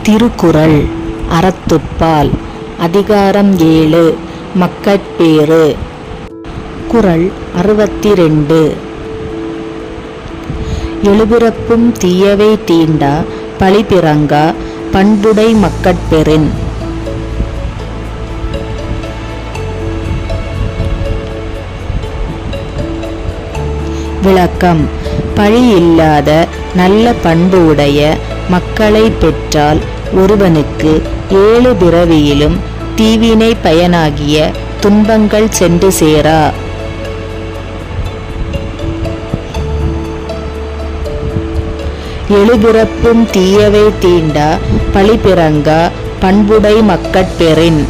திருக்குறள் அறத்துப்பால் அதிகாரம் 7 மக்கட்பேறு. குறள் 62. எழுபிறப்பும் தீயவை தீண்டா பழிபிறங்கா பண்புடை மக்கட்பெறின். விளக்கம்: பழி இல்லாத நல்ல பண்பு உடைய மக்களை பெற்றால் ஒருவனுக்கு 7 பிறவியிலும் தீவினை பயனாகிய துன்பங்கள் சென்று சேரா. எழுபிறப்பும் தீயவை தீண்டா பழிபிறங்கா பண்புடை மக்கட்பெறின்.